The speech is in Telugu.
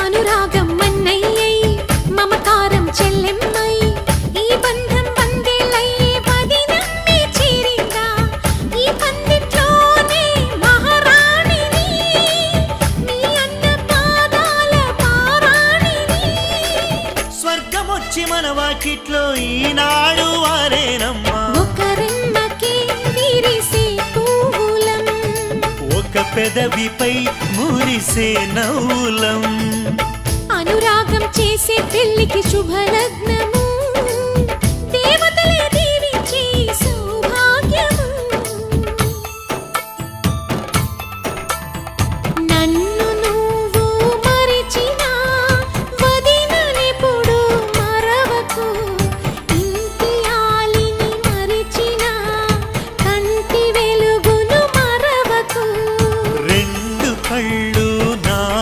అనురాగం మన్నయ్యై మమకారం చెల్లెమ్మై ఈ బంధం వందేళ్ళయ్యే పదినమ్మి చేరిందా ఈ పందిట్లోనే మహారాణిని నీ అన్న పాదాల పారాణిని స్వర్గమొచ్చి మన వాకిట్లో ఈనాడు వారేనమ్మా ఒకరెమ్మకి విరిసే పువ్వులం ఒక పెదవిపై మురిసే నవ్వులం అనురాగం చేసే పెళ్లికి శుభలగ్నము